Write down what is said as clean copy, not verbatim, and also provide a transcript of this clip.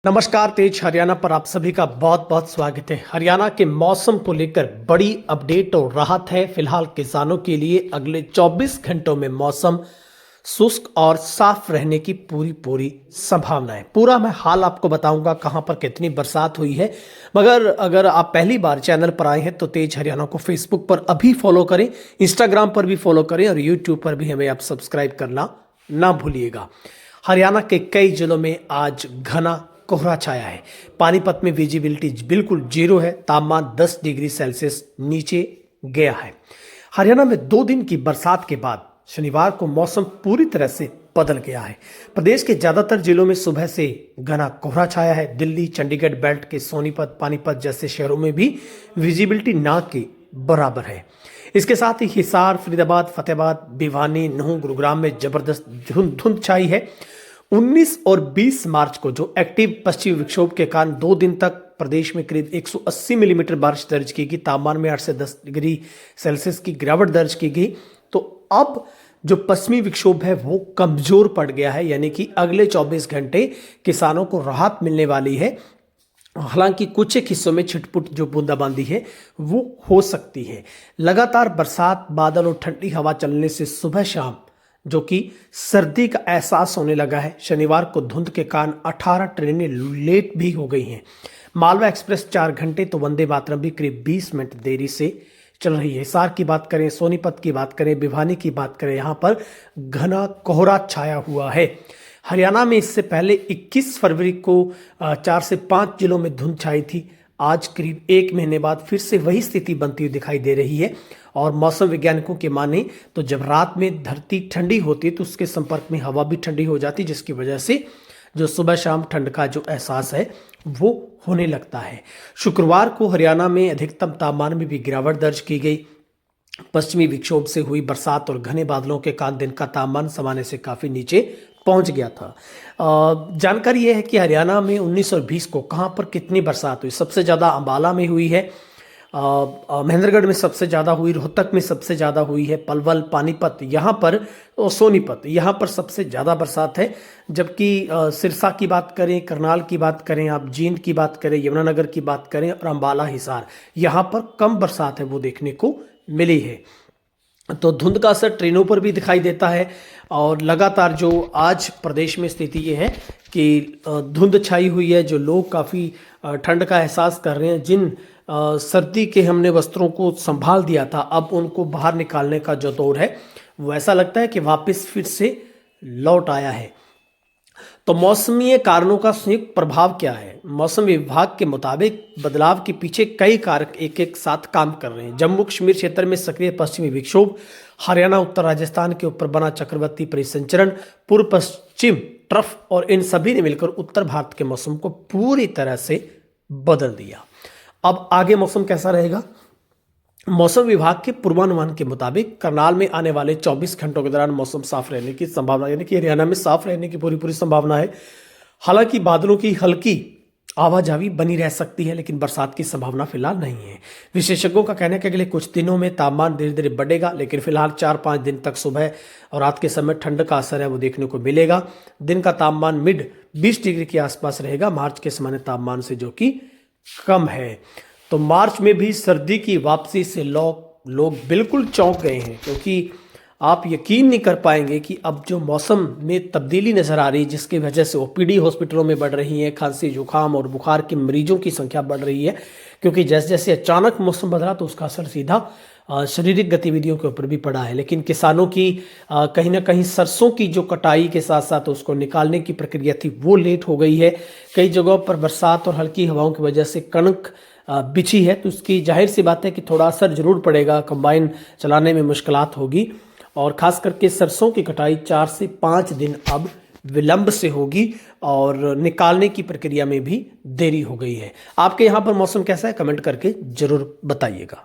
नमस्कार, तेज हरियाणा पर आप सभी का बहुत बहुत स्वागत है। हरियाणा के मौसम को लेकर बड़ी अपडेट और राहत है। फिलहाल किसानों के लिए अगले 24 घंटों में मौसम शुष्क और साफ रहने की पूरी संभावना है। पूरा मैं हाल आपको बताऊंगा कहां पर कितनी बरसात हुई है। मगर अगर आप पहली बार चैनल पर आए हैं तो तेज हरियाणा को फेसबुक पर अभी फॉलो करें, इंस्टाग्राम पर भी फॉलो करें और यूट्यूब पर भी हमें आप सब्सक्राइब करना ना भूलिएगा। हरियाणा के कई जिलों में आज घना कोहरा छाया है। पानीपत में विजिबिलिटी बिल्कुल जीरो है। तापमान 10 डिग्री सेल्सियस नीचे गया है। हरियाणा में 2 दिन की बरसात के बाद शनिवार को मौसम पूरी तरह से बदल गया है। प्रदेश के ज्यादातर जिलों में सुबह से घना कोहरा छाया है। दिल्ली, चंडीगढ़ बेल्ट के सोनीपत, पानीपत जैसे शहरों में भी विजिबिलिटी ना के बराबर है। इसके साथ ही हिसार, फरीदाबाद, फतेहाबाद, भिवानी, नूंह, गुरुग्राम में जबरदस्त धुंध छाई है। 19 और 20 मार्च को जो एक्टिव पश्चिमी विक्षोभ के कारण 2 दिन तक प्रदेश में करीब 180 मिलीमीटर बारिश दर्ज की गई। तापमान में 8 से 10 डिग्री सेल्सियस की गिरावट दर्ज की गई। तो अब जो पश्चिमी विक्षोभ है वो कमजोर पड़ गया है, यानी कि अगले 24 घंटे किसानों को राहत मिलने वाली है। हालांकि कुछ एक हिस्सों में छिटपुट जो बूंदाबांदी है वो हो सकती है। लगातार बरसात, बादल और ठंडी हवा चलने से सुबह शाम जो कि सर्दी का एहसास होने लगा है। शनिवार को धुंध के कारण 18 ट्रेनें लेट भी हो गई हैं। मालवा एक्सप्रेस 4 घंटे तो वंदे मातरम भी करीब 20 मिनट देरी से चल रही है। हिसार की बात करें, सोनीपत की बात करें, भिवानी की बात करें, यहाँ पर घना कोहरा छाया हुआ है। हरियाणा में इससे पहले 21 फरवरी को 4 से 5 जिलों में धुंध छाई थी। आज करीब 1 महीने बाद फिर से वही स्थिति बनती हुई दिखाई दे रही है। और मौसम वैज्ञानिकों के माने तो जब रात में धरती ठंडी होती है तो उसके संपर्क में हवा भी ठंडी हो जाती है, जिसकी वजह से जो सुबह शाम ठंड का जो एहसास है वो होने लगता है। शुक्रवार को हरियाणा में अधिकतम तापमान में भी गिरावट दर्ज की गई। पश्चिमी विक्षोभ से हुई बरसात और घने बादलों के कारण दिन का तापमान सामान्य से काफ़ी नीचे पहुंच गया था। जानकारी यह है कि हरियाणा में 19 और 20 को कहां पर कितनी बरसात हुई। सबसे ज़्यादा अंबाला में हुई है, महेंद्रगढ़ में सबसे ज़्यादा हुई, रोहतक में सबसे ज़्यादा हुई है, पलवल, पानीपत यहाँ पर और सोनीपत यहाँ पर सबसे ज़्यादा बरसात है। जबकि सिरसा की बात करें, करनाल की बात करें, आप जींद की बात करें, यमुनानगर की बात करें और अंबाला, हिसार यहाँ पर कम बरसात है वो देखने को मिली है। तो धुंध का असर ट्रेनों पर भी दिखाई देता है। और लगातार जो आज प्रदेश में स्थिति ये है कि धुंध छाई हुई है। जो लोग काफ़ी ठंड का एहसास कर रहे हैं, जिन सर्दी के हमने वस्त्रों को संभाल दिया था, अब उनको बाहर निकालने का जो दौर है वो ऐसा लगता है कि वापस फिर से लौट आया है। तो मौसमी कारणों का संयुक्त प्रभाव क्या है? मौसम विभाग के मुताबिक बदलाव के पीछे कई कारक एक एक साथ काम कर रहे हैं। जम्मू कश्मीर क्षेत्र में सक्रिय पश्चिमी विक्षोभ, हरियाणा, उत्तर राजस्थान के ऊपर बना चक्रवाती परिसंचरण, पूर्व पश्चिम ट्रफ और इन सभी ने मिलकर उत्तर भारत के मौसम को पूरी तरह से बदल दिया। अब आगे मौसम कैसा रहेगा? मौसम विभाग के पूर्वानुमान के मुताबिक करनाल में आने वाले 24 घंटों के दौरान मौसम साफ रहने की संभावना, यानी कि हरियाणा में साफ रहने की पूरी संभावना है। हालांकि बादलों की हल्की आवाजावी बनी रह सकती है, लेकिन बरसात की संभावना फिलहाल नहीं है। विशेषज्ञों का कहना है कि अगले कुछ दिनों में तापमान धीरे धीरे बढ़ेगा, लेकिन फिलहाल 4-5 दिन तक सुबह और रात के समय ठंड का असर है वो देखने को मिलेगा। दिन का तापमान मिड 20 डिग्री के आसपास रहेगा, मार्च के सामान्य तापमान से, जो कि कम है। तो मार्च में भी सर्दी की वापसी से लोग बिल्कुल चौंक गए हैं, क्योंकि आप यकीन नहीं कर पाएंगे कि अब जो मौसम में तब्दीली नज़र आ रही है, जिसकी वजह से ओपीडी हॉस्पिटलों में बढ़ रही है, खांसी, जुकाम और बुखार के मरीजों की संख्या बढ़ रही है, क्योंकि जैसे जैसे अचानक मौसम बदला तो उसका असर सीधा शारीरिक गतिविधियों के ऊपर भी पड़ा है। लेकिन किसानों की कहीं ना कहीं सरसों की जो कटाई के साथ साथ उसको निकालने की प्रक्रिया थी वो लेट हो गई है। कई जगहों पर बरसात और हल्की हवाओं की वजह से कणक बिछी है, तो उसकी जाहिर सी बात है कि थोड़ा असर जरूर पड़ेगा, कंबाइन चलाने में मुश्किलात होगी। और ख़ास करके सरसों की कटाई 4 से 5 दिन अब विलंब से होगी और निकालने की प्रक्रिया में भी देरी हो गई है। आपके यहाँ पर मौसम कैसा है? कमेंट करके ज़रूर बताइएगा।